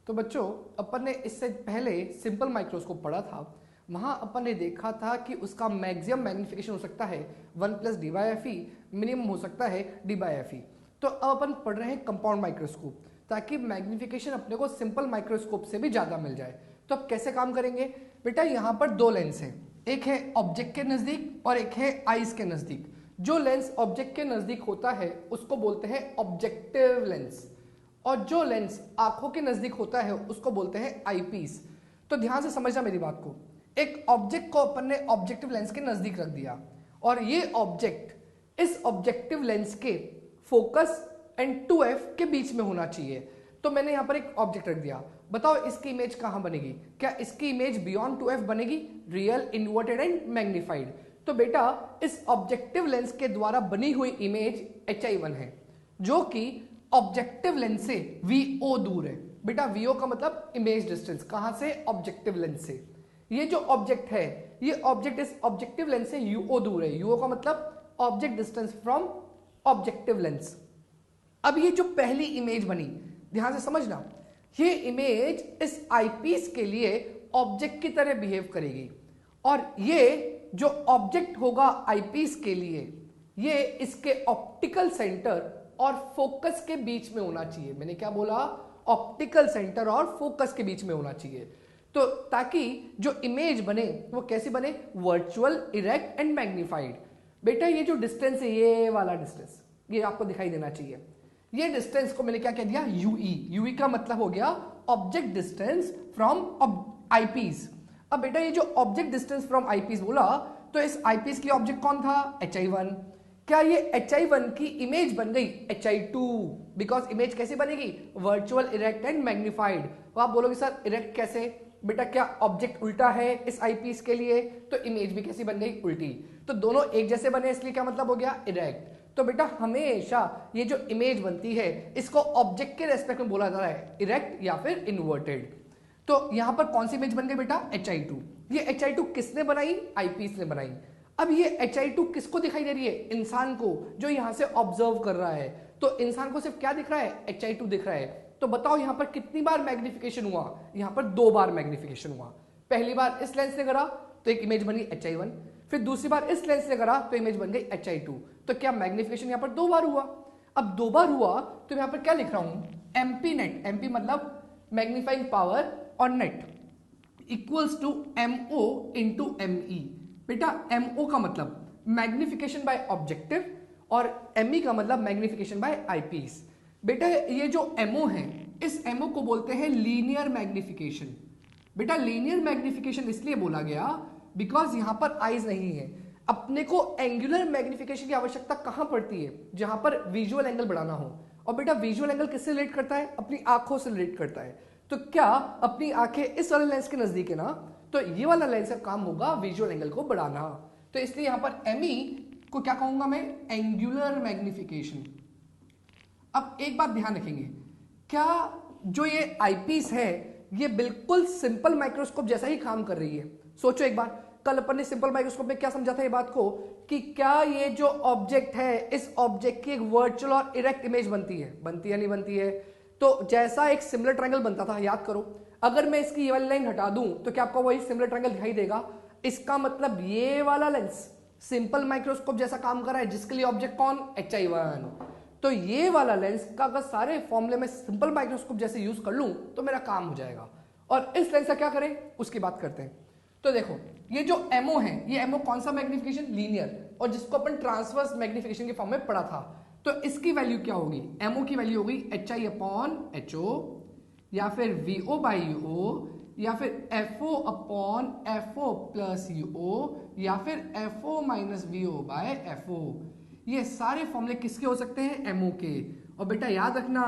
तो बच्चों अपन ने इससे पहले सिंपल माइक्रोस्कोप पढ़ा था। वहां अपन ने देखा था कि उसका मैक्सिमम मैग्निफिकेशन हो सकता है 1+d/fe, मिनिमम हो सकता है d/fe। तो अब अपन पढ़ रहे हैं कंपाउंड माइक्रोस्कोप, ताकि मैग्निफिकेशन अपने को सिंपल माइक्रोस्कोप से भी ज़्यादा मिल जाए। तो अब कैसे काम करेंगे बेटा, यहाँ पर दो लेंस हैं, एक है ऑब्जेक्ट के नज़दीक और एक है आइज के नज़दीक। जो लेंस ऑब्जेक्ट के नज़दीक होता है उसको बोलते हैं ऑब्जेक्टिव लेंस, और जो लेंस आंखों के नज़दीक होता है उसको बोलते हैं आईपीस। तो ध्यान से समझना मेरी बात को। एक ऑब्जेक्ट को अपन ने ऑब्जेक्टिव लेंस के नज़दीक रख दिया, और ये ऑब्जेक्ट इस ऑब्जेक्टिव लेंस के फोकस एंड 2f के बीच में होना चाहिए। तो मैंने यहां पर एक ऑब्जेक्ट रख दिया, बताओ इसकी इमेज कहां बनेगी? क्या इसकी इमेज बियॉन्ड 2f बनेगी? Real, inverted and magnified. तो बेटा इस ऑब्जेक्टिव लेंस के द्वारा बनी हुई इमेज hi1 है, जो कि ऑब्जेक्टिव लेंस से VO दूर है। बेटा VO का मतलब इमेज डिस्टेंस, कहां से? ऑब्जेक्टिव लेंस से। ये जो ऑब्जेक्ट है, ये ऑब्जेक्ट इस ऑब्जेक्टिव लेंस से UO दूर है। UO का मतलब object distance from objective lens. अब ये जो पहली इमेज बनी, ध्यान से समझना, ये इमेज इस आईपीस के लिए ऑब्जेक्ट की तरह बिहेव करेगी, और ये जो ऑब्जेक्ट होगा आईपीस के लिए, ये इसके ऑप्टिकल सेंटर और फोकस के बीच में होना चाहिए। मैंने क्या बोला? ऑप्टिकल सेंटर और फोकस के बीच में होना चाहिए। तो ताकि जो इमेज बने वो कैसी बने? Virtual, erect and magnified. बेटा ये जो डिस्टेंस है, ये वाला डिस्टेंस, ये आपको दिखाई देना चाहिए। ये डिस्टेंस को मैंने क्या कह दिया? UE। UE का मतलब हो गया ऑब्जेक्ट डिस्टेंस फ्रॉम आईपीस। अब बेटा ये जो ऑब्जेक्ट डिस्टेंस फ्रॉम आईपीस बोला, तो इस आईपीस के लिए ऑब्जेक्ट कौन था? hi1। क्या ये hi1 की इमेज बन गई hi2? बिकॉज इमेज कैसे बनेगी? Virtual, erect and magnified. तो आप बोलोगे सर इरेक्ट कैसे? बेटा क्या ऑब्जेक्ट उल्टा है इस आईपीस के लिए, तो इमेज भी कैसी बन गई? उल्टी। तो दोनों एक जैसे बने, इसलिए क्या मतलब हो गया? इरेक्ट। तो बेटा हमेशा ये जो इमेज बनती है इसको ऑब्जेक्ट के रेस्पेक्ट में बोला जा रहा है, इरेक्ट या फिर इन्वर्टेड। तो यहां पर कौन सी इमेज बन गई बेटा? hi2। ये hi2 किसने बनाई? आईपीस ने बनाई। अब ये hi2 किसको दिखाई दे रही है? इंसान को, जो यहां से ऑब्जर्व कर रहा है। तो इंसान को सिर्फ क्या दिख रहा है? hi2 दिख रहा है। तो बताओ यहां पर कितनी बार मैग्निफिकेशन हुआ? यहां पर 2 बार मैग्निफिकेशन हुआ। पहली बार इस लेंस ने करा तो एक इमेज बनी hi1, फिर दूसरी बार इस लेंस ने करा तो इमेज बन गई hi2। तो क्या मैग्निफिकेशन यहां पर 2 बार हुआ? अब 2 बार हुआ तो यहां पर क्या लिख रहा हूं? MP net. MP मतलब मैग्नीफाइंग पावर, और net equals to MO into ME। बेटा MO का मतलब मैग्निफिकेशन बाय ऑब्जेक्टिव, और ME का मतलब मैग्निफिकेशन बाय आईपीस। बेटा ये जो MO है, इस MO को बोलते हैं लीनियर मैग्निफिकेशन। बेटा लीनियर मैग्निफिकेशन इसलिए बोला गया बिकॉज यहां पर आइज नहीं है। अपने को एंगुलर मैग्निफिकेशन की आवश्यकता कहां पड़ती है? जहां पर विजुअल एंगल बढ़ाना हो। और बेटा विजुअल एंगल किससे रिलेट करता है? अपनी आंखों से रिलेट करता है। तो क्या अपनी आंखें इस वाले लेंस के नजदीक है ना, तो ये वाला लेंस का काम होगा विजुअल एंगल को बढ़ाना। तो इसलिए यहां पर ME को क्या कहूंगा मैं? Angular magnification. अब एक बात ध्यान रखेंगे, क्या जो ये आईपीस है ये बिल्कुल सिंपल माइक्रोस्कोप जैसा ही काम कर रही है? सोचो एक बार, कल अपन ने सिंपल माइक्रोस्कोप में क्या समझा था ये बात को, कि क्या ये जो ऑब्जेक्ट है, इस ऑब्जेक्ट की एक वर्चुअल और इरेक्ट इमेज बनती है? बनती है नहीं बनती है? तो जैसा एक सिमिलर ट्रायंगल बनता था, याद करो, अगर मैं इसकी ये वाली लाइन हटा दूं तो क्या आपको वही सिमिलर ट्रायंगल दिखाई देगा? इसका मतलब ये वाला लेंस सिंपल माइक्रोस्कोप जैसा काम कर रहा है, जिसके लिए ऑब्जेक्ट कौन? hi1। तो ये वाला लेंस का अगर सारे फॉर्मूले में सिंपल माइक्रोस्कोप जैसे यूज कर लूं तो मेरा काम हो जाएगा। और इस लेंस का क्या करें उसकी बात करते हैं। तो देखो ये जो MO है, ये MO कौन सा मैग्निफिकेशन? लीनियर, और जिसको अपन ट्रांसवर्स मैग्निफिकेशन के फॉर्म में पढ़ा था। तो इसकी वैल्यू क्या होगी? MO की वैल्यू होगी hi/HO, या फिर VO/UO, या फिर FO/FO प्लस UO, या फिर FO-VO/FO। ये सारे फॉर्मूले किसके हो सकते हैं? MO के। और बेटा याद रखना,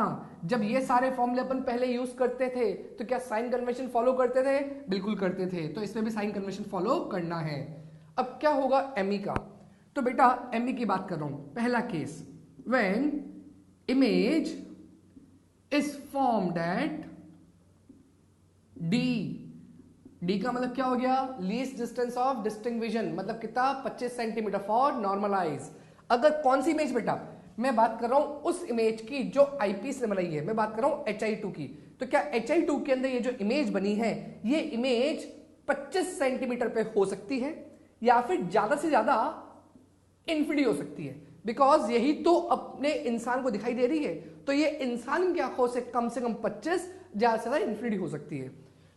जब ये सारे फॉर्मूले अपन पहले यूज करते थे तो क्या साइन कन्वेंशन फॉलो करते थे? बिल्कुल करते थे। तो इसमें भी साइन कन्वेंशन फॉलो करना है। अब क्या होगा ME का? तो बेटा ME की बात कर रहा हूं। पहला case, when image is formed eight D का मतलब क्या हो गया? Least distance of distinct vision, मतलब कितना? 25 सेंटीमीटर फॉर नॉर्मल आइज। अगर कौन सी इमेज बेटा? मैं बात कर रहा हूं उस इमेज की जो आईपीस ने बनाई है, मैं बात कर रहा हूं Hi2 की। तो क्या Hi2 के अंदर ये जो इमेज बनी है, ये इमेज 25 सेंटीमीटर पे हो सकती है या फिर ज्यादा से ज्यादा इन्फिनिटी हो सकती है, बिकॉज यही तो अपने इंसान को दिखाई दे रही है। तो ये इंसान की आंखों से कम 25 ज्यादा से ज्यादा इन्फिनिटी हो सकती है।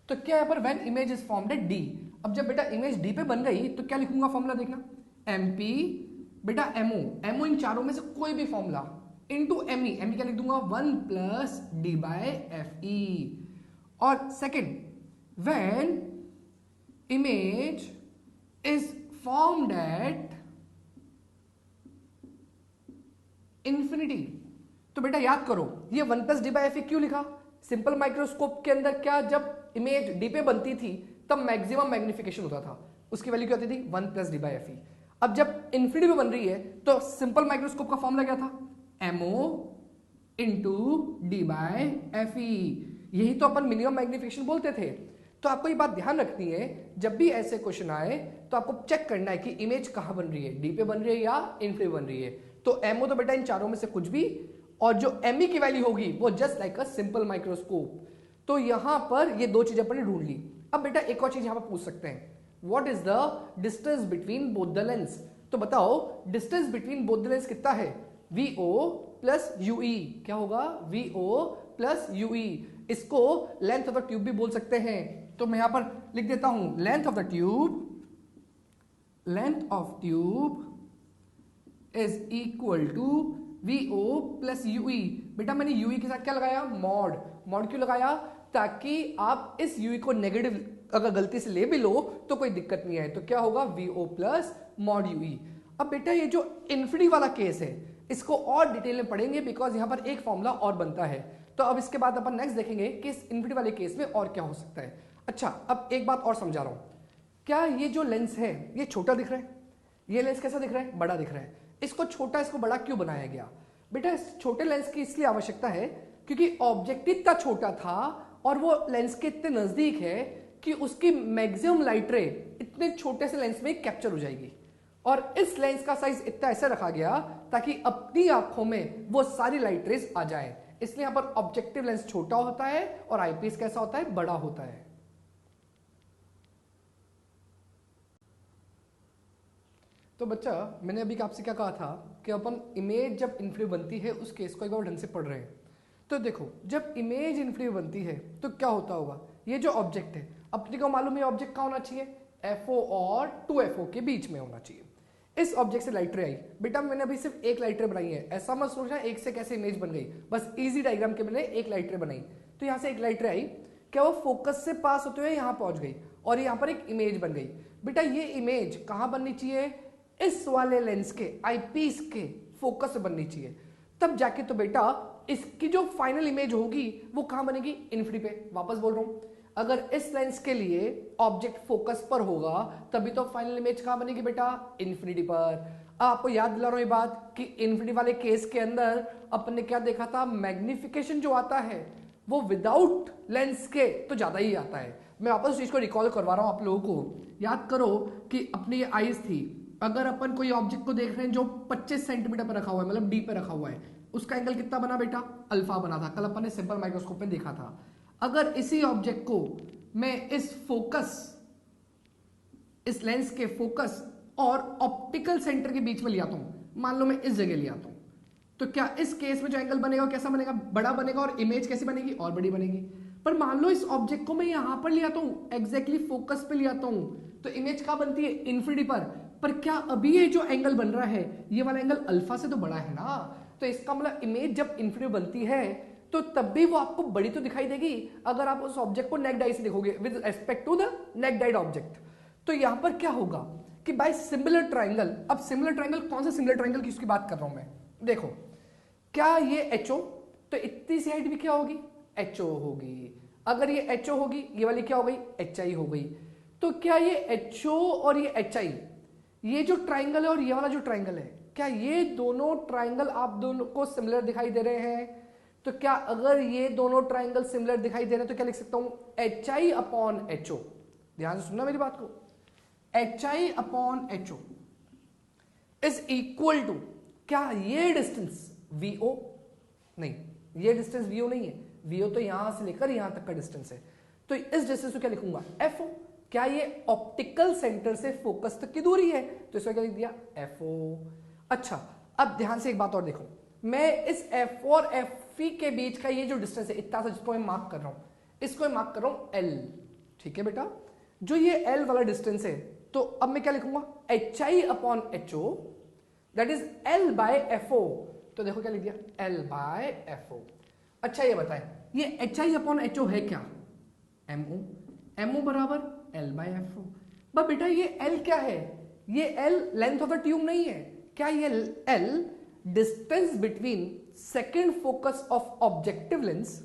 तो क्या यहां पर when image is formed eight D, अब जब बेटा इमेज डी पे बन गई तो क्या लिखूंगा फॉर्मूला, देखना एमपी बेटा एमओ इन चारों में से कोई भी फॉर्मूला इनटू एमई, एमई क्या लिख दूंगा 1 plus D by F E. और second when image is formed at infinity, तो बेटा याद करो ये 1 plus D by F E क्यों लिखा, सिंपल माइक्रोस्कोप के अंदर क्या जब इमेज डी पे बनती थी तब मैक्सिमम मैग्निफिकेशन होता था, उसकी वैल्यू क्या होती थी 1 plus D by F E. अब जब इन्फिनिटी पे बन रही है तो सिंपल माइक्रोस्कोप का फॉर्मूला क्या था, M O into D by F E, यही तो अपन मिनिमम मैग्निफिकेशन बोलते थे। तो आपको ये बात ध्यान रखनी है, जब भी ऐसे क्वेश्चन आए तो आपको चेक करना है कि इमेज कहां बन रही है, डी पे बन रही है या इन्फिनिटी बन रही है। तो एमओ तो बेटा इन चारों में से कुछ भी, और जो एमई की वैल्यू होगी वो just like a simple microscope. तो यहां पर ये दो चीजें अपन ने ढूंढ ली। अब बेटा एक और चीज यहां पर पूछ सकते हैं, what is the distance between both the lens. तो बताओ distance between both the lens कितना है, VO प्लस UE, क्या होगा VO प्लस UE। इसको लेंथ ऑफ द ट्यूब भी बोल सकते हैं। तो मैं यहां पर लिख देता हूं length of the tube is equal to VO plus UE। बेटा मैंने UE के साथ क्या लगाया, मॉड। मॉड क्यों लगाया, ताकि आप इस UE को नेगेटिव अगर गलती से ले भी लो तो कोई दिक्कत नहीं आए। तो क्या होगा VO प्लस मॉड UE। अब बेटा ये जो इन्फिनिटी वाला केस है इसको और डिटेल में पढ़ेंगे, बिकॉज यहां पर एक फॉर्मूला और बनता है। तो अब इसके बाद अपन नेक्स्ट देखेंगे कि इस इन्फिनिटी वाले केस में और क्या हो सकता है। अच्छा अब एक बात और समझा रहा हूं, क्या ये जो लेंस है ये छोटा दिख रहा है, ये लेंस कैसा दिख रहा है, बड़ा दिख रहा है। इसको छोटा इसको बड़ा क्यों बनाया गया, बेटा इस छोटे लेंस की इसलिए आवश्यकता है क्योंकि ऑब्जेक्ट इतना छोटा था और वो लेंस के इतने नजदीक है कि उसकी मैक्सिमम लाइट रे इतने छोटे से लेंस में कैप्चर हो जाएगी। और इस लेंस का साइज इतना ऐसे रखा गया ताकि अपनी आंखों में वो सारी लाइट रेज आ जाए, इसलिए यहां पर ऑब्जेक्टिव लेंस छोटा होता है और आईपीस कैसा होता है, बड़ा होता है। तो बच्चा मैंने अभी आपसे क्या कहा था कि अपन इमेज जब इन्फिनिटी बनती है उस केस को एक बार ढंग से पढ़ रहे हैं। तो देखो जब इमेज इन्फिनिटी बनती है तो क्या होता होगा, ये जो ऑब्जेक्ट है अपने को मालूम है ऑब्जेक्ट कहाँ होना चाहिए, FO और 2FO के बीच में होना चाहिए। इस ऑब्जेक्ट से लाइट रे आई, बेटा मैंने अभी सिर्फ एक लाइट रे बनाई है, ऐसा मत सोचना एक से कैसे इमेज बन गई, बस इजी डायग्राम के मैंने एक लाइट रे बनाई। तो यहां से एक लाइट रे आई, क्या वो फोकस से पास होते हुए यहां पहुंच गई और यहां पर एक इमेज बन गई। बेटा ये इमेज कहां बननी चाहिए, इस वाले लेंस के आईपीस के फोकस से बननी चाहिए, तब जाके तो बेटा इसकी जो फाइनल इमेज होगी वो कहां बनेगी, इन्फिनिटी पे। वापस बोल रहा हूं, अगर इस लेंस के लिए ऑब्जेक्ट फोकस पर होगा तभी तो फाइनल इमेज कहां बनेगी बेटा, इन्फिनिटी पर। आपको याद दिला रहा हूं ये बात कि इन्फिनिटी वाले केस के अंदर अपन ने क्या देखा था, मैग्निफिकेशन जो आता है वो विदाउट लेंस के तो ज्यादा ही आता है। मैं वापस उस चीज को रिकॉल करवा रहा हूं आप लोगों को। याद करो कि अपनी ये आईज थी, अगर अपन कोई ऑब्जेक्ट को देख रहे हैं जो 25 सेंटीमीटर पर रखा हुआ है, मतलब डी पे रखा हुआ है, उसका एंगल कितना बना बेटा, अल्फा बना था, कल अपन ने सिंपल माइक्रोस्कोप में देखा था। अगर इसी ऑब्जेक्ट को मैं इस फोकस, इस लेंस के फोकस और ऑप्टिकल सेंटर के बीच में ले आता हूं, मान लो मैं इस जगह ले आता हूं, तो क्या इस केस में जो एंगल बनेगा कैसा बनेगा, बड़ा बनेगा और इमेज कैसी बनेगी, और बड़ी बनेगी। पर मान लो इस ऑब्जेक्ट को मैं यहां पर ले आता हूं, एग्जैक्टली फोकस पे ले आता हूं, तो इमेज कहां बनती है, इन्फिनिटी पर क्या अभी ये जो एंगल बन रहा है ये वाला एंगल अल्फा से तो बड़ा है ना, तो इसका मतलब इमेज जब इन्फिनिटी बनती है तो तब भी वो आपको बड़ी तो दिखाई देगी अगर आप उस ऑब्जेक्ट को नेक्ड आई से देखोगे with respect to the naked eyed object. तो यहां पर क्या होगा कि बाय सिमिलर ट्राइंगल, अब सिमिलर ट्राइंगल कौन सा सिमिलर ट्राइंगल की उसकी बात कर रहा हूं मैं, देखो क्या ये HO, तो इतनी सी हाइट भी क्या होगी, HO होगी। अगर ये HO होगी, ये वाली क्या हो गई, HI हो गई। तो क्या ये HO और ये HI, ये जो ट्राइंगल है और ये वाला जो ट्राइंगल है, क्या ये दोनों ट्राइंगल आप दोनों को सिमिलर दिखाई दे रहे हैं। तो क्या अगर ये दोनों ट्राइंगल सिमिलर दिखाई दे रहे हैं तो क्या लिख सकता हूं, HI अपॉन HO। ध्यान से सुनना मेरी बात को, HI upon HO is equal to, क्या ये डिस्टेंस VO नहीं, ये डिस्टेंस VO नहीं है, VO तो यहां से लेकर यहां तक का डिस्टेंस है। तो इस डिस्टेंस को क्या लिखूंगा? FO। क्या ये ऑप्टिकल सेंटर से फोकस तक की दूरी है? तो इसको क्या लिख दिया? FO। अच्छा, अब ध्यान से एक बात और देखो, मैं इस FO और FE के बीच का ये जो डिस्टेंस है इतना सा, जिसको मैं मार्क कर रहा हूं, इसको मैं मार्क कर रहा हूं L। ठीक है बेटा, जो ये L वाला डिस्टेंस है, तो अब मैं क्या लिखूंगा? HI/HO that is L by FO। तो देखो क्या लिख दिया? L by FO। अच्छा ये बताएं, ये HI/HO है क्या? MO। MO बराबर L बाय FO। बट बेटा ये L क्या है? ये L length of the tube नहीं है। क्या ये L distance between second focus of objective lens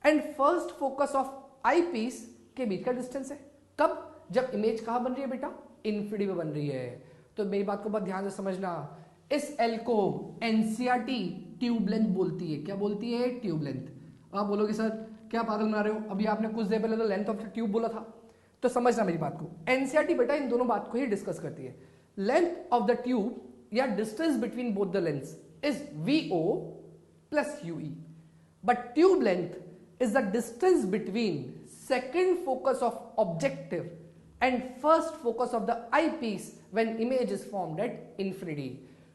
and first focus of eyepiece के बीच का डिस्टेंस है? कब? जब इमेज कहां बन रही है बेटा? इन्फिनिटी में बन रही है। तो मेरी बात को बहुत ध्यान से समझना, इस L को एनसीईआरटी ट्यूब लेंथ बोलती है। क्या बोलती है? Tube length. आप बोलोगे सर क्या पागल बना रहे हो, अभी आपने कुछ देर पहले तो लेंथ ऑफ द ट्यूब बोला था। तो समझना मेरी बात को, एनसीईआरटी बेटा इन दोनों बात को ही डिस्कस करती है। लेंथ ऑफ द ट्यूब या distance between both the lens is VO plus UE, but tube length is the distance between second focus of objective and first focus of the eyepiece when image is formed at infinity।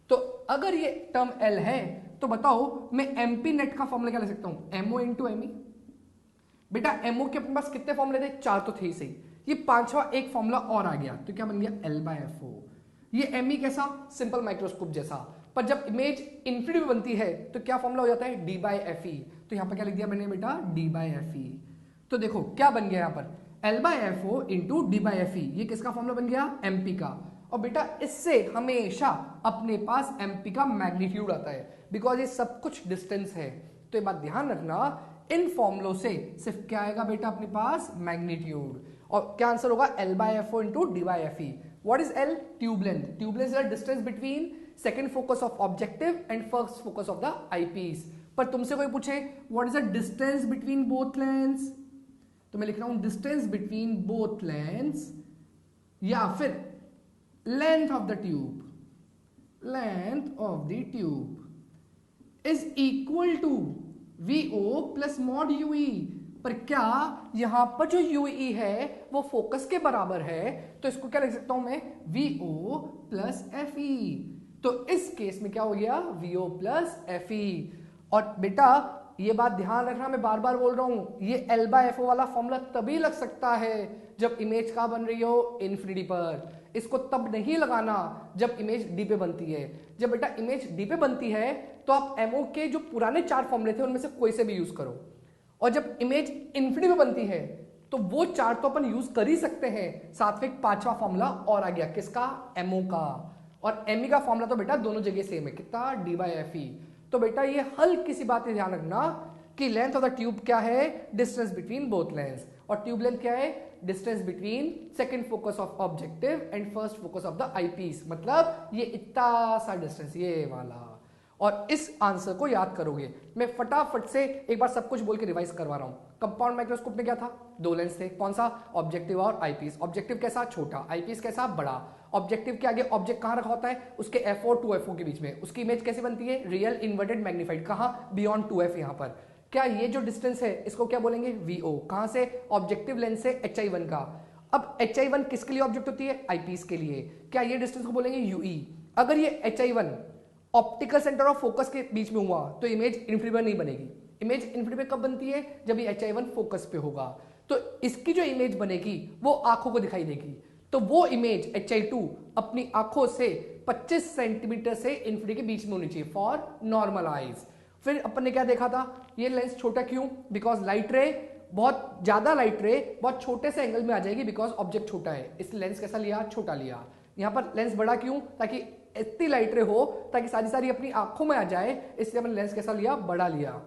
तो अगर ये term L है तो बताओ मैं MP net का formula क्या लिख सकता हूं? MO into ME। बेटा MO के अपने पास कितने फॉर्मूले थे? 4 तो थे ही सही, ये पांचवा एक फॉर्मूला और आ गया, तो क्या बन गया? L by FO। ये ME कैसा? सिंपल माइक्रोस्कोप जैसा, पर जब इमेज इन्फिनिटी में बनती है तो क्या फॉर्मूला हो जाता है? D by FE। तो यहां पर क्या लिख दिया मैंने बेटा? D by FE। तो देखो क्या बन गया यहां पर? L by FO into D by FE। ये किसका फॉर्मूला बन गया? MP का। और बेटा इससे हमेशा अपने पास MP का मैग्नीट्यूड आता है, बिकॉज ये सब कुछ डिस्टेंस है। तो ये बात ध्यान रखना, इन फॉर्मुलों से सिर्फ क्या आएगा बेटा अपने पास? मैग्नीट्यूड। और क्या आंसर होगा? L by FO into D by FE। What is L? Tube length. Tube length is the distance between second focus of objective and first focus of the eyepiece. पर तुमसे कोई पूछे what is the distance between both lens, तो मैं लिख रहा हूं distance between both lens, या फिर length of the tube, length of the tube is equal to VO plus mod UE। पर क्या यहां पर जो UE है वो फोकस के बराबर है, तो इसको क्या लिख सकता हूं मैं? VO plus FE। तो इस केस में क्या हो गया? VO plus FE। और बेटा ये बात ध्यान रखना, मैं बार बार बोल रहा हूं, ये L बाय FO वाला फॉर्मूला तभी लग सकता है जब इमेज कहां बन रही हो? इन्फिनिटी पर। इसको तब नहीं लगाना जब इमेज D पे बनती है। जब बेटा इमेज D पे बनती है तो आप MO के जो पुराने 4 फॉर्मूले थे उनमें से कोई से भी यूज करो, और जब इमेज इन्फिनिटी पे बनती है तो वो 4 तो अपन यूज कर ही सकते हैं, साथ में एक 5वां फॉर्मूला और आ गया, किसका? MO का। और ME का फॉर्मूला तो बेटा दोनों जगह सेम है, कितना? D by FE। तो बेटा ये हल्की सी बात ध्यान रखना कि लेंथ ऑफ द ट्यूब क्या है? Distance between both lens. और ट्यूब लेंथ क्या है? Distance between second focus of objective and first focus of the eyepiece. मतलब ये इतना सा डिस्टेंस, ये वाला। और इस आंसर को याद करोगे। मैं फटाफट से एक बार सब कुछ बोल के रिवाइज करवा रहा हूं। कंपाउंड माइक्रोस्कोप में क्या था? 2 लेंस थे। कौन सा? ऑब्जेक्टिव और आई पीस। ऑब्जेक्टिव कैसा? छोटा। आई पीस कैसा? बड़ा। ऑब्जेक्टिव के आगे ऑब्जेक्ट कहां रखा होता है? उसके FO 2FO के बीच में। उसकी इमेज कैसे बनती है? Real inverted magnified. कहां? बियॉन्ड 2F यहां पर। क्या ये जो डिस्टेंस है इसको क्या बोलेंगे? VO। कहां से? ऑब्जेक्टिव लेंस से HI1 का। अब HI1 किसके लिए ऑब्जेक्ट होती है? आई पीस के लिए। क्या ये डिस्टेंस को बोलेंगे? UE। अगर ये HI1 optical centre of focus के बीच में हुआ तो इमेज इन्फिनिटी में नहीं बनेगी। इमेज इन्फिनिटी में कब बनती है? जब ये HI1 फोकस पे होगा। तो इसकी जो इमेज बनेगी वो आंखों को दिखाई देगी। तो वो इमेज HI2 अपनी आंखों से 25 सेंटीमीटर से इन्फिनिटी के बीच में होनी चाहिए फॉर नॉर्मल आईज। फिर अपन ने क्या देखा था? ये लेंस छोटा क्यों? बिकॉज लाइट रे बहुत ज्यादा लाइट रे बहुत छोटे से एंगल में आ जाएगी, बिकॉज ऑब्जेक्ट छोटा है, इसलिए लेंस कैसा लिया? छोटा लिया। यहां पर लेंस बड़ा क्यों? ताकि इतनी लाइट रे हो ताकि सारी अपनी आंखों में आ जाए, इसलिए अपन लेंस कैसा लिया? बड़ा लिया।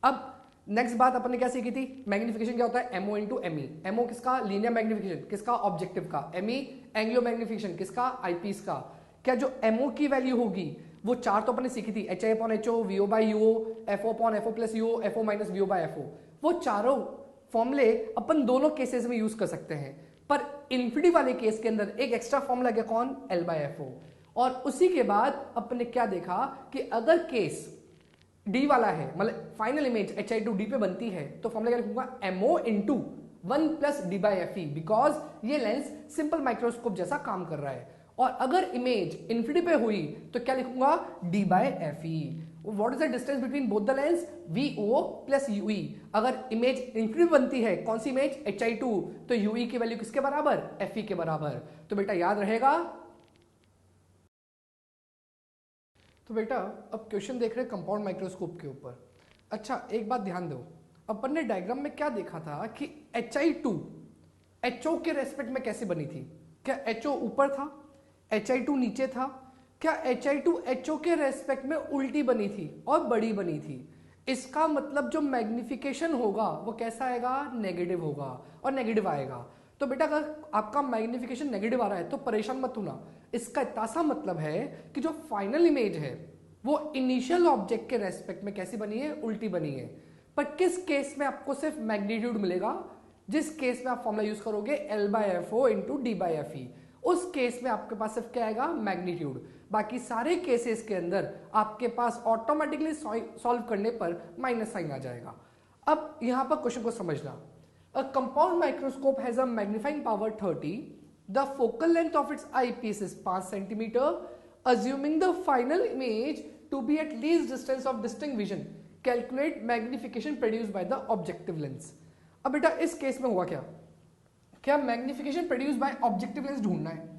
अब नेक्स्ट बात अपन ने क्या सीखी थी? मैग्निफिकेशन क्या होता है? MO into ME। MO किसका? Linear magnification. किसका? ऑब्जेक्टिव का। ME angular magnification. किसका? आईपीस का। क्या जो MO की वैल्यू होगी वो 4 तो अपन ने सीखी थी, HI/HO, VO by UO, FO/FO plus UO, FO minus VO by FO। वो चारों फॉर्मूले अपन दोनों केसेस में यूज कर सकते हैं, पर इन्फिनिटी वाले केस के अंदर एक एक्स्ट्रा फॉर्मूला गया, कौन? L by FO। और उसी के बाद अपन ने क्या देखा कि अगर केस डी वाला है, मतलब फाइनल इमेज HI2 डी पे बनती है, तो फॉर्मूला क्या लिखूंगा, MO into 1 plus D by F E, because ये लेंस सिंपल माइक्रोस्कोप जैसा काम कर रहा है। और अगर इमेज इन्फिनिटी पे हुई तो क्या लिखूंगा, D by F E. What is the distance between both the lens, VO plus UE। अगर इमेज इन्फिनिटी बनती है, कौन सी इमेज, HI2, तो UE की वैल्यू किसके बराबर, FE के बराबर। तो बेटा याद रहेगा। तो बेटा अब क्वेश्चन देख रहे हैं कंपाउंड माइक्रोस्कोप के ऊपर। अच्छा एक बात ध्यान दो, अपन ने डायग्राम में क्या देखा था कि HI2 HO के रेस्पेक्ट में कैसे बनी थी। क्या HO ऊपर था, HI2 नीचे था। क्या HI2 HO के रेस्पेक्ट में उल्टी बनी थी और बड़ी बनी थी। इसका मतलब जो मैग्निफिकेशन होगा वो कैसा आएगा, नेगेटिव होगा और नेगेटिव आएगा। तो बेटा अगर आपका मैग्निफिकेशन नेगेटिव आ रहा है तो परेशान मत होना। इसका इतना सा मतलब है कि जो फाइनल इमेज है वो इनिशियल ऑब्जेक्ट के रेस्पेक्ट में कैसी बनी है, उल्टी बनी है। पर किस केस में आपको सिर्फ मैग्नीट्यूड मिलेगा, जिस केस में आप फॉर्मूला यूज करोगे L/FO इंटू D/FE, उस केस में आपके पास सिर्फ क्या आएगा, मैग्नीट्यूड। बाकी सारे केसेस के अंदर आपके पास ऑटोमेटिकली सॉल्व करने पर माइनस साइन आ जाएगा। अब यहां पर क्वेश्चन को समझना। A compound microscope has a magnifying power 30. The focal length of its eyepiece is 5 cm. Assuming the final image to be at least distance of distinct vision, calculate magnification produced by the objective lens. अब बेटा इस case में हुआ क्या magnification produce by objective lens ढूंढना है।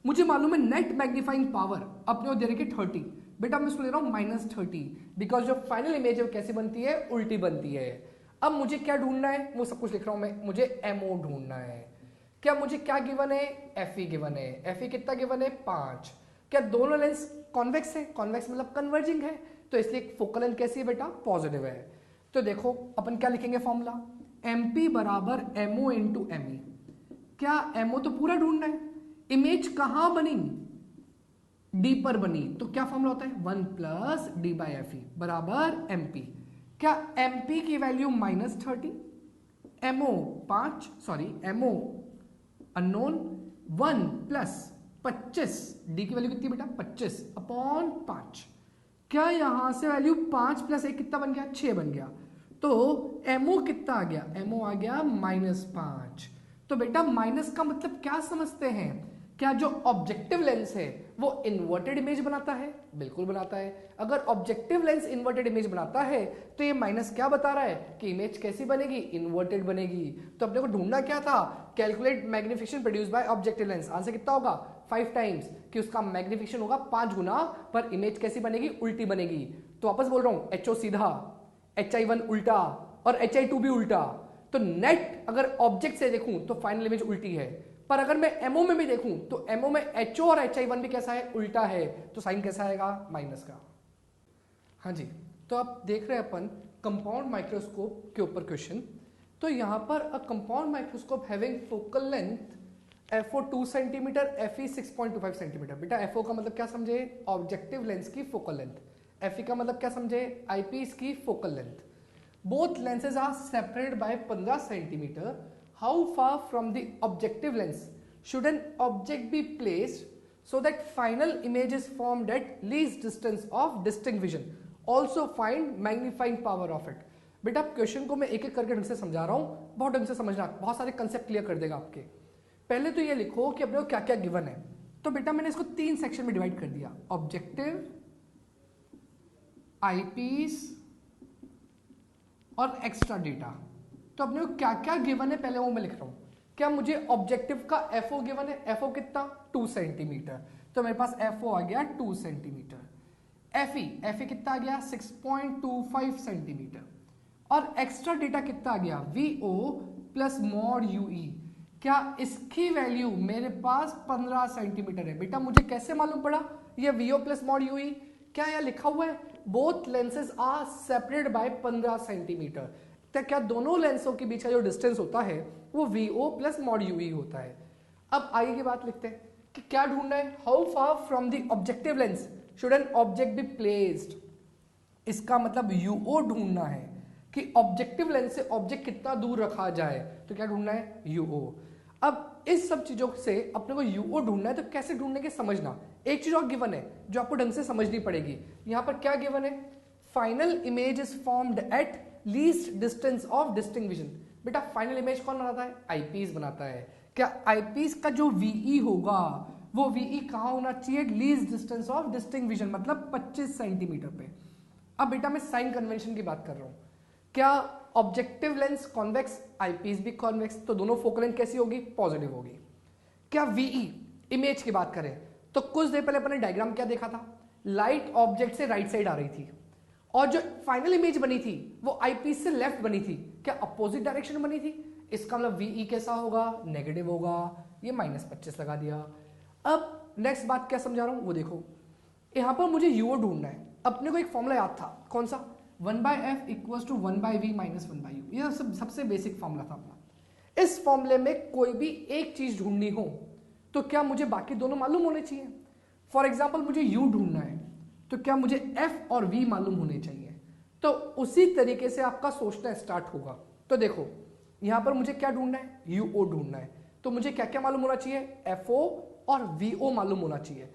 मुझे मालूम है नेट मैग्नीफाइंग पावर अपने को दे रही है 30, बेटा मैं इसको ले रहा हूं -30, बिकॉज जो फाइनल इमेज है वो कैसी बनती है, उल्टी बनती है। अब मुझे क्या ढूंढना है, वो सब कुछ लिख रहा हूं मैं, मुझे MO ढूंढना है। क्या मुझे क्या गिवन है, FE गिवन है। FE कितना गिवन है, 5। क्या दोनों लेंस कॉन्वेक्स है, कॉन्वेक्स मतलब कन्वर्जिंग है, तो इसलिए फोकल लेंथ कैसी है बेटा, पॉजिटिव है। तो देखो अपन क्या लिखेंगे फॉर्मूला, MP बराबर MO इंटू ME। क्या MO तो पूरा ढूंढना है, इमेज कहां बनी, D पर बनी, तो क्या फॉर्मूला होता है 1 प्लस D/FE बराबर MP। क्या MP की value -30, MO 5, sorry MO unknown 1 plus 25, D की वैल्यू कितनी बेटा 25 अपॉन 5। क्या यहां से वैल्यू 5 प्लस 1 कितना बन गया, 6 बन गया। तो MO कितना आ गया, MO आ गया -5। तो बेटा माइनस का मतलब क्या समझते हैं, क्या जो ऑब्जेक्टिव लेंस है वो इन्वर्टेड इमेज बनाता है, बिल्कुल बनाता है। अगर ऑब्जेक्टिव लेंस इन्वर्टेड इमेज बनाता है तो ये माइनस क्या बता रहा है कि इमेज कैसी बनेगी, इन्वर्टेड बनेगी। तो अपने को ढूंढना क्या था, calculate magnification produce by objective lens. Answer कितना होगा 5 टाइम्स, कि उसका मैग्निफिकेशन होगा 5 गुना, पर इमेज कैसी बनेगी, उल्टी बनेगी। तो वापस बोल रहा हूं, HO सीधा, HI1 उल्टा और HI2 भी उल्टा। तो नेट अगर ऑब्जेक्ट से देखूं तो फाइनल इमेज उल्टी है, पर अगर मैं MO में भी देखूं तो MO में HO और HI1 भी कैसा है, उल्टा है। तो साइन कैसा आएगा, माइनस का। हाँ जी, तो आप देख रहे हैं अपन कंपाउंड माइक्रोस्कोप के ऊपर क्वेश्चन। तो यहां पर अ compound microscope having focal length FO 2 centimetre, FE 6.25 centimetre. बेटा FO का मतलब क्या समझे, ऑब्जेक्टिव लेंस की फोकल लेंथ। FE का मतलब क्या समझे, आईपीस की focal length. Both lenses are separated by 15 centimeter. How far from the objective lens should an object be placed so that final image is formed at least distance of distinct vision? Also find magnifying power of it. बेटा question को मैं एक एक करके ढंग से समझा रहा हूँ, बहुत ढंग से समझना, बहुत सारे कंसेप्ट क्लियर कर देगा आपके। पहले तो ये लिखो कि अपने को क्या क्या गिवन है। तो बेटा मैंने इसको 3 सेक्शन में डिवाइड कर दिया, ऑब्जेक्टिव, आईपीस और एक्स्ट्रा डेटा। तो अपने को क्या क्या गिवन है पहले वो मैं लिख रहा हूं। क्या मुझे ऑब्जेक्टिव का FO गिवन है, FO कितना 2 सेंटीमीटर, तो मेरे पास FO आ गया 2 सेंटीमीटर। FE कितना आ गया 6.25 सेंटीमीटर। और एक्स्ट्रा डेटा कितना आ गया VO प्लस मॉड UE। क्या इसकी वैल्यू मेरे पास 15 सेंटीमीटर है। बेटा मुझे कैसे मालूम पड़ा ये VO प्लस मॉड UE, क्या यह लिखा हुआ है, both lenses are separated by 15 centimetre. तो क्या दोनों लेंसों के बीच का जो डिस्टेंस होता है वो VO प्लस मॉड UE होता है। अब आगे की बात लिखते हैं कि क्या ढूंढना है, how far from the objective lens should an object be placed. इसका मतलब UO ढूंढना है कि ऑब्जेक्टिव लेंस से ऑब्जेक्ट कितना दूर रखा जाए। तो क्या ढूंढना है, UO। अब इस सब चीजों से अपने को यूओ ढूंढना है, तो कैसे ढूंढने के समझना। एक चीज और गिवन है जो आपको ढंग से समझनी पड़ेगी। यहां पर क्या गिवन है, final image is formed at least distance of distinct vision. बेटा फाइनल इमेज कौन बनाता है, आईपीस बनाता है। क्या आईपीस का जो वीई होगा वो वीई कहां होना चाहिए, लीस्ट डिस्टेंस ऑफ डिस्टिंक्विजन, मतलब 25 सेंटीमीटर पे। अब बेटा मैं साइन कन्वेंशन की बात कर रहा हूं। क्या ऑब्जेक्टिव लेंस कॉन्वेक्स, आईपीस भी कॉन्वेक्स, तो दोनों फोकल लेंथ कैसी होगी, पॉजिटिव होगी। क्या वीई इमेज की बात करें तो कुछ देर पहले अपने डायग्राम क्या देखा था, लाइट ऑब्जेक्ट से राइट साइड आ रही थी और जो फाइनल इमेज बनी थी वो आईपीस से लेफ्ट बनी थी। क्या अपोजिट डायरेक्शन बनी थी, इसका मतलब वीई कैसा होगा, नेगेटिव होगा। ये -25 लगा दिया। अब नेक्स्ट बात क्या समझा रहा हूं वो देखो। यहां पर मुझे यूओ ढूंढना है। अपने को एक फॉर्मूला याद था, कौन सा, 1/f equals to 1/v minus 1/u। ये सबसे बेसिक फॉर्मूला था अपना। इस फॉर्मूले में कोई भी एक चीज ढूंढनी हो तो क्या मुझे बाकी दोनों मालूम होने चाहिए। फॉर एग्जाम्पल मुझे u ढूंढना है तो क्या मुझे f और v मालूम होने चाहिए। तो उसी तरीके से आपका सोचना स्टार्ट होगा। तो देखो यहां पर मुझे क्या ढूंढना है, यूओ ढूंढना है, तो मुझे क्या क्या मालूम होना चाहिए, एफओ और वीओ मालूम होना चाहिए।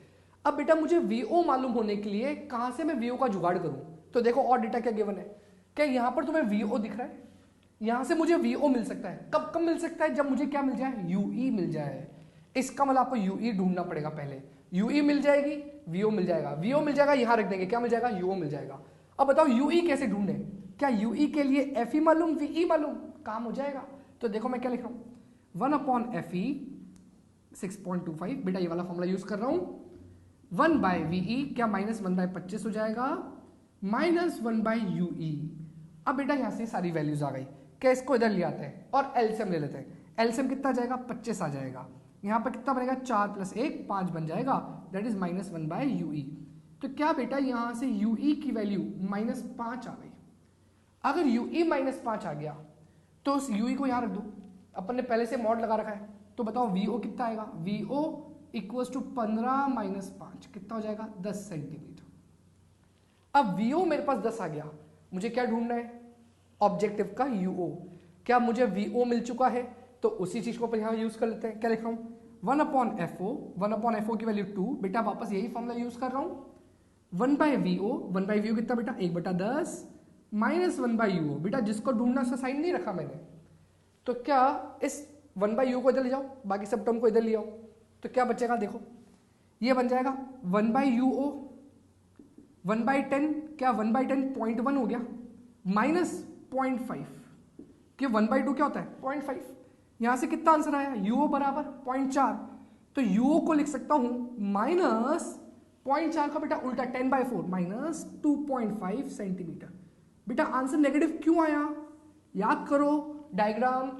अब बेटा मुझे वीओ मालूम होने के लिए कहां से मैं वीओ का जुगाड़ करूं, तो देखो और डेटा क्या गिवन है। क्या यहां पर तुम्हें वीओ दिख रहा है, यहां से मुझे वीओ मिल सकता है। कब कब मिल सकता है, जब मुझे क्या मिल जाए, यूई मिल जाए। इसका मतलब आपको यूई ढूंढना पड़ेगा पहले। यूई मिल जाएगी, वीओ मिल जाएगा, वीओ मिल जाएगा, यहां रख देंगे, क्या मिल जाएगा, यूओ मिल जाएगा। अब बताओ यूई कैसे ढूंढे, क्या यूई के लिए एफ ई मालूम, वीई मालूम, काम हो जाएगा। तो देखो मैं क्या लिख रहा हूं, 1/FE 6.25, बेटा ये वाला फॉर्मूला यूज कर रहा हूं। 1/VE क्या -1/25 हो जाएगा, -1/UE। अब बेटा यहां से सारी वैल्यूज आ गई। क्या इसको इधर ले आते हैं और एलसीएम ले लेते हैं। एलसीएम कितना आ जाएगा, 25 आ जाएगा। यहां पर कितना बनेगा, 4 + 1 5 बन जाएगा, दैट इज -1/UE। तो क्या बेटा यहां से UE की वैल्यू -5 आ गई। अगर UE -5 आ गया तो उस UE को यहां रख दो, अपन ने पहले से मॉड लगा रखा है। तो बताओ VO कितना आएगा, VO इक्वल्स टू 15 - 5 कितना हो जाएगा, 10 सेंटीमीटर। अब VO मेरे पास 10 आ गया, मुझे क्या ढूंढना है, ऑब्जेक्टिव का UO। क्या मुझे VO मिल चुका है, तो उसी चीज को अपन यहां यूज कर लेते हैं। क्या लिख रहा हूं, 1/FO, 1/FO की वैल्यू 2, बेटा वापस यही फॉर्मूला यूज कर रहा हूं। 1/VO, 1/VO कितना बेटा, 1/10 -1/UO। बेटा जिसको ढूंढना उसका साइन नहीं रखा मैंने, तो क्या इस 1/U को इधर ले जाओ, बाकी सब टर्म को इधर ले आओ, तो क्या बचेगा, देखो ये बन जाएगा 1/UO 1/10, क्या 1/10 0.1 हो गया, -0.5, कि 1/2 क्या होता है 0.5। यहां से कितना आंसर आया, UO बराबर 0.4। तो UO को लिख सकता हूं -0.4 का बेटा उल्टा 10/4 -2.5 सेंटीमीटर। बेटा आंसर नेगेटिव क्यों आया, याद करो डायग्राम।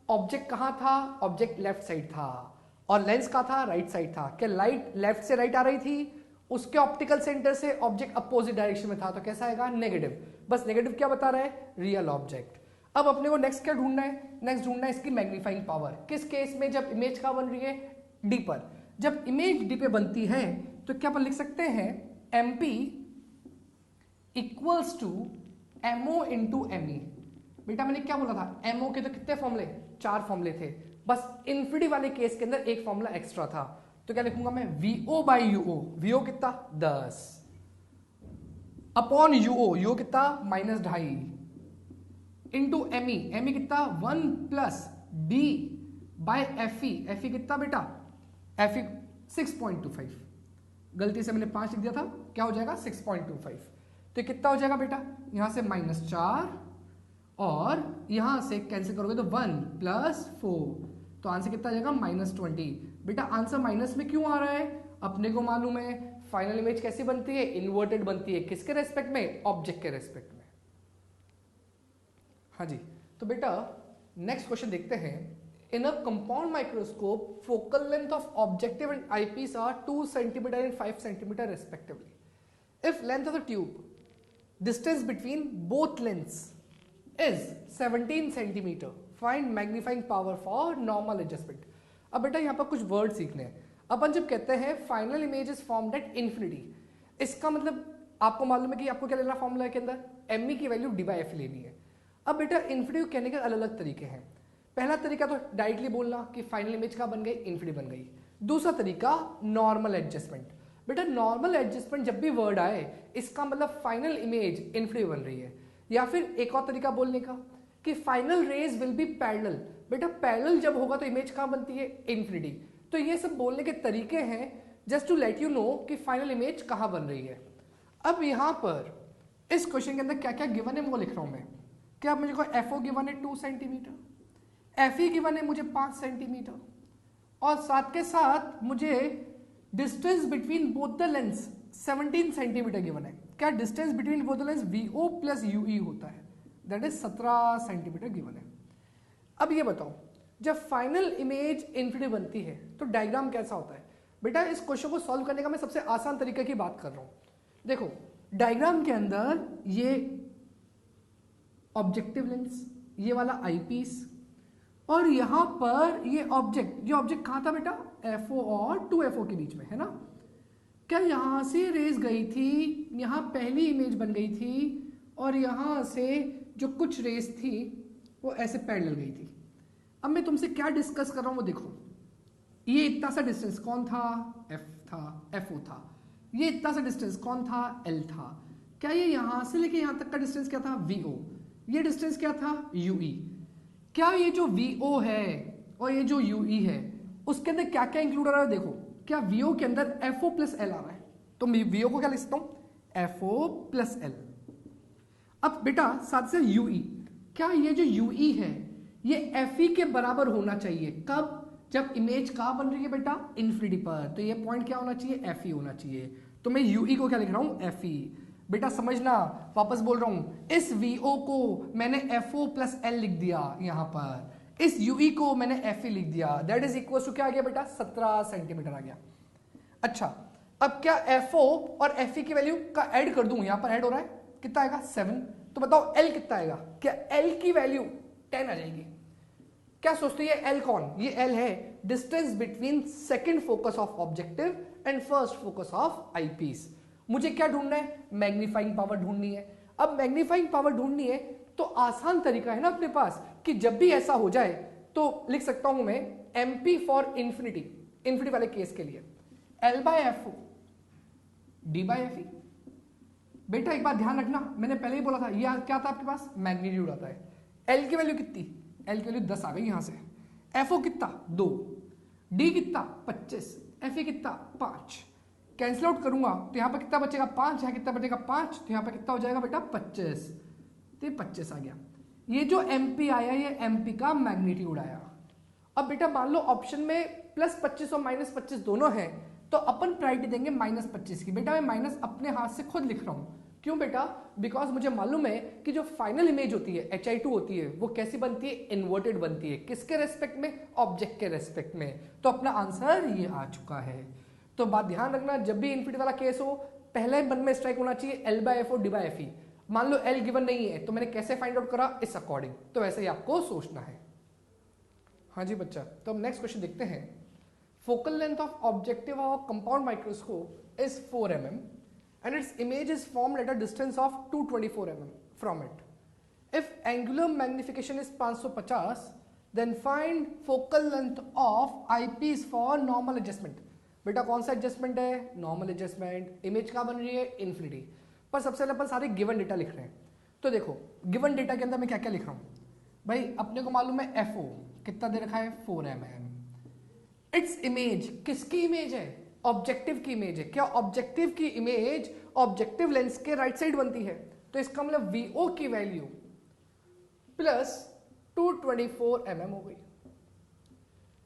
ऑब्जेक्ट कहां था, ऑब्जेक्ट लेफ्ट साइड था और लेंस कहां था, राइट साइड था। क्या लाइट लेफ्ट से राइट आ रही थी, उसके ऑप्टिकल सेंटर से ऑब्जेक्ट अपोजिट डायरेक्शन में था, तो कैसा आएगा, नेगेटिव। बस नेगेटिव क्या बता रहा है, रियल ऑब्जेक्ट। अब अपने को नेक्स्ट क्या ढूंढना है, नेक्स्ट ढूंढना है इसकी मैग्नीफाइंग पावर। किस केस में, जब इमेज का बन रही है, डी पर। जब इमेज डी पे बनती है तो क्या अपन लिख सकते हैं, MP equals to MO into ME। बेटा मैंने क्या बोला था, MO के तो कितने फॉर्मूले, 4 फॉर्मूले थे, बस इन्फिनिटी वाले केस के अंदर एक फॉर्मूला एक्स्ट्रा था। तो क्या लिखूंगा मैं, VO/UO, VO कितना 10 अपॉन UO कितना -2.5 इंटू ME कितना 1 + B/FE, FE कितना बेटा, FE 6.25, गलती से मैंने 5 लिख दिया था, क्या हो जाएगा 6.25। तो कितना हो जाएगा बेटा, यहां से -4 और यहां से कैंसिल करोगे तो 1 + 4, तो आंसर कितना आ जाएगा -20। बेटा आंसर माइनस में क्यों आ रहा है, अपने को मालूम है फाइनल इमेज कैसी बनती है, इन्वर्टेड बनती है, किसके रेस्पेक्ट में, ऑब्जेक्ट के रेस्पेक्ट में। हाँ जी, तो बेटा नेक्स्ट क्वेश्चन देखते हैं। In a compound microscope focal length of objective and eyepiece are 2 centimetre and 5 centimetre respectively. If length of the tube, distance between both lengths is 17 centimetre, find magnifying power for normal adjustment. अब बेटा यहां पर कुछ word सीखने हैं। अपन जब कहते हैं final image is formed at infinity, इसका मतलब आपको मालूम है कि आपको क्या लेना फॉर्मूला के अंदर, ME की वैल्यू D/F लेनी है। अब बेटा इन्फिनिटी कहने के अलग अलग तरीके हैं। पहला तरीका तो डायरेक्टली बोलना कि फाइनल इमेज क्या बन गई, इन्फिनिटी बन गई। दूसरा तरीका नॉर्मल एडजस्टमेंट। बेटा नॉर्मल एडजस्टमेंट जब भी वर्ड आए इसका मतलब फाइनल इमेज इन्फिनिटी बन रही है। या फिर एक और तरीका बोलने का कि final rays will be parallel. बेटा पैरेलल जब होगा तो इमेज कहाँ बनती है, इन्फिनिटी। तो ये सब बोलने के तरीके हैं just to let you know कि फाइनल इमेज कहाँ बन रही है। अब यहाँ पर इस क्वेश्चन के अंदर क्या क्या गिवन है वो लिख रहा हूँ मैं। क्या मुझे को FO गिवन है 2 सेंटीमीटर, FE गिवन है मुझे 5 सेंटीमीटर, और साथ के साथ मुझे distance between both the lens 17 centimetre given है। क्या distance between both the lens VO plus UE होता है, दैट इज 17 सेंटीमीटर गिवन है। अब ये बताओ जब फाइनल इमेज इन्फिनिटी बनती है तो डायग्राम कैसा होता है। बेटा इस क्वेश्चन को सॉल्व करने का मैं सबसे आसान तरीके की बात कर रहा हूँ। देखो डायग्राम के अंदर ये ऑब्जेक्टिव लेंस, ये वाला आईपीस, और यहां पर ये ऑब्जेक्ट कहां था बेटा, FO और 2FO के बीच में, है ना। क्या यहां से रेज गई थी, यहां पहली इमेज बन गई थी, और यहां से जो कुछ रेज थी वो ऐसे पैरेलल गई थी। अब मैं तुमसे क्या डिस्कस कर रहा हूं वो देखो। ये इतना सा डिस्टेंस कौन था, FO था। ये इतना सा डिस्टेंस कौन था, L था। क्या ये यहां से लेके यहां तक का डिस्टेंस क्या था, VO। ये डिस्टेंस क्या था, UE। क्या ये जो VO है और ये जो UE है उसके अंदर क्या क्या इंक्लूड हो रहा है देखो। क्या VO के अंदर FO प्लस L आ रहा है, तो मैं VO को क्या लिख सकता हूं, FO प्लस L। अब बेटा साथ से UE, क्या ये जो UE है ये FE के बराबर होना चाहिए, कब, जब इमेज कहां बन रही है बेटा, इन्फिनिटी पर। तो ये पॉइंट क्या होना चाहिए, FE होना चाहिए। तो मैं UE को क्या लिख रहा हूं, FE। बेटा समझना, वापस बोल रहा हूं, इस VO को मैंने FO प्लस L लिख दिया, यहां पर इस UE को मैंने FE लिख दिया, दैट इज इक्वल टू क्या आ गया बेटा, 17 सेंटीमीटर आ गया। अच्छा अब क्या FO और FE की वैल्यू का ऐड कर दूं, यहां पर ऐड हो रहा है, कितना आएगा 7। तो बताओ L कितना आएगा, क्या L की वैल्यू 10 आ जाएगी। क्या सोचते हैं ये L कौन, ये L है distance between second focus of objective and first focus of eyepiece. मुझे क्या ढूंढना है, मैग्नीफाइंग पावर ढूंढनी है। अब मैग्नीफाइंग पावर ढूंढनी है तो आसान तरीका है ना अपने पास कि जब भी ऐसा हो जाए तो लिख सकता हूं मैं MP फॉर इन्फिनिटी वाले केस के लिए L/FO D/FE। बेटा एक बात ध्यान रखना, मैंने पहले ही बोला था ये क्या था आपके पास, मैग्नीट्यूड आता है। L की वैल्यू कितनी, L की वैल्यू 10 आ गई यहां से। FO कितना 2, D कितना 25, FE कितना 5। कैंसिल आउट करूंगा तो यहां पर कितना बचेगा 5, यहां कितना बचेगा 5, तो यहां पर कितना हो जाएगा बेटा 25। तो ये 25 आ गया। ये जो MP आया ये MP का मैग्नीट्यूड आया। अब बेटा मान लो ऑप्शन में +25 और -25 दोनों है तो अपन प्रायोरिटी देंगे -25 की। बेटा मैं माइनस अपने हाथ से खुद लिख रहा हूं, क्यों बेटा, बिकॉज मुझे मालूम है कि जो फाइनल इमेज होती है HI2 होती है वो कैसी बनती है, इन्वर्टेड बनती है। किसके रेस्पेक्ट में, ऑब्जेक्ट के रेस्पेक्ट में। तो अपना आंसर ये आ चुका है। तो बात ध्यान रखना, जब भी इन्फिनिटी वाला केस हो पहले मन में स्ट्राइक होना चाहिए L/FO D/FE। मान लो L गिवन नहीं है तो मैंने कैसे फाइंड आउट करा, इस अकॉर्डिंग। तो वैसे ही आपको सोचना है। हाँ जी बच्चा, तो हम नेक्स्ट क्वेश्चन देखते हैं। Focal length of objective of compound microscope is 4 mm and its image is formed at a distance of 224 mm from it. If angular magnification is 550, then find focal length of eyepiece for normal adjustment. बेटा कौन सा adjustment है, normal adjustment. Image कहाँ बन रही है, infinity पर। सबसे पहले अपन सारे गिवन डेटा लिख रहे हैं। तो देखो गिवन डेटा के अंदर मैं क्या क्या लिख रहा हूँ भाई, अपने को मालूम है FO कितना दे रखा है 4 mm। इट्स इमेज किसकी इमेज है, ऑब्जेक्टिव की इमेज है। क्या ऑब्जेक्टिव की इमेज ऑब्जेक्टिव लेंस के राइट साइड बनती है, तो इसका मतलब VO की वैल्यू प्लस 224 mm हो गई।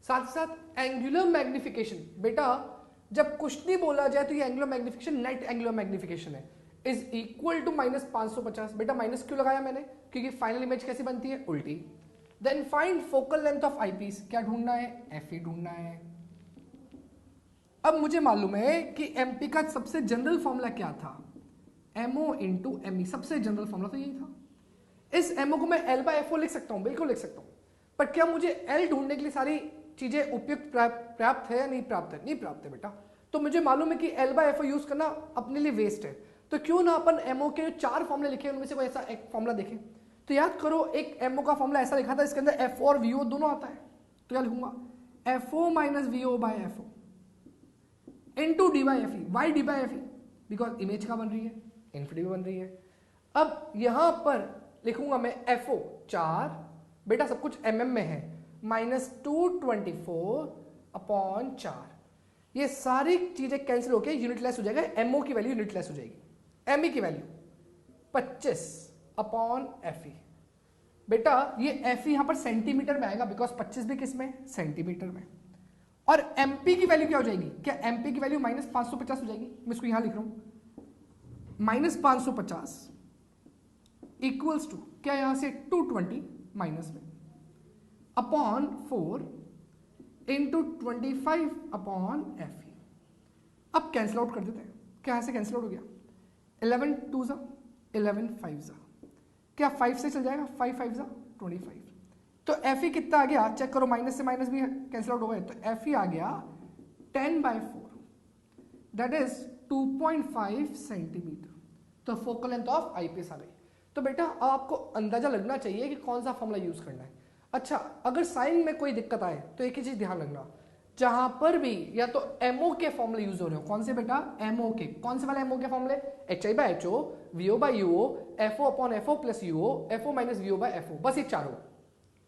साथ साथ एंगुलर मैग्निफिकेशन, बेटा जब कुछ नहीं बोला जाए तो ये angular magnification net angular magnification है, इज इक्वल टू -550। बेटा माइनस क्यों लगाया मैंने, क्योंकि फाइनल इमेज कैसी बनती है, उल्टी। Then find focal length of eyepiece, क्या ढूंढना है, FE ढूंढना है। अब मुझे मालूम है कि MP का सबसे जनरल फॉर्मूला क्या था, MO × ME, सबसे जनरल फॉर्मूला तो यही था। इस MO को मैं L/FO लिख सकता हूं, बिल्कुल लिख सकता हूं, पर क्या मुझे L ढूंढने के लिए सारी चीजें उपयुक्त प्राप्त है या नहीं प्राप्त है, नहीं प्राप्त है बेटा। तो मुझे मालूम है कि L/FO यूज करना अपने लिए वेस्ट है। तो क्यों ना अपन MO के 4 फॉर्मूले लिखे उनमें से कोई ऐसा एक फॉर्मूला देखें। तो याद करो एक एमओ का फॉर्मूला ऐसा लिखा था, इसके अंदर एफओ और वीओ दोनों आता है, तो क्या लिखूंगा F O minus V O by F O into D by F E. Why D by F E? Because image का बन रही है, इन्फिनिटी बन रही है। अब यहां पर लिखूंगा मैं एफओ 4, बेटा सब कुछ एमएम में है, -224/4। ये सारी चीजें कैंसिल होकर यूनिटलेस हो जाएगा, एमओ की वैल्यू यूनिटलेस हो जाएगी, एमई की वैल्यू 25/FE। बेटा ये एफ यहां पर सेंटीमीटर में आएगा, बिकॉज 25 भी किस में, सेंटीमीटर में। और एमपी की वैल्यू क्या हो जाएगी, क्या एमपी की वैल्यू -550 हो जाएगी? मैं इसको यहां लिख रहा हूं, -550 इक्वल्स टू क्या, यहां से 220 माइनस में अपॉन 4 इंटू 25/FE। अब कैंसिल आउट कर देते हैं, क्या ऐसे कैंसिल आउट हो गया, 11 2 11 5 क्या 5 से चल जाएगा, 5 5 25। तो एफ ई कितना आ गया, चेक करो, माइनस से माइनस भी कैंसिल आउट हो गए, तो एफ ई आ गया 10/4, दैट इज 2.5 सेंटीमीटर। तो फोकल लेंथ ऑफ आईपीएस आ गई। तो बेटा आपको अंदाजा लगना चाहिए कि कौन सा फॉर्मूला यूज करना है। अच्छा, अगर साइन में कोई दिक्कत आए तो एक ही चीज ध्यान रखना, जहां पर भी या तो एमओ के फॉर्मूले यूज हो रहे हो, कौन से बेटा, एमओ के। कौन से वाले एमओ के फॉर्मूले, HI/HO, VO/UO, FO/FO plus UO, FO minus VO/FO, बस ये चारों।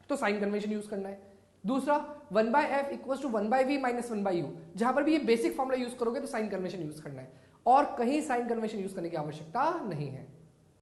तो साइन कन्वेंशन यूज करना है। दूसरा 1/F equals to 1/V minus 1/U, जहां पर भी ये बेसिक फॉर्मूला यूज करोगे तो साइन कन्वेंशन यूज करना है, और कहीं साइन कन्वेंशन यूज करने की आवश्यकता नहीं है।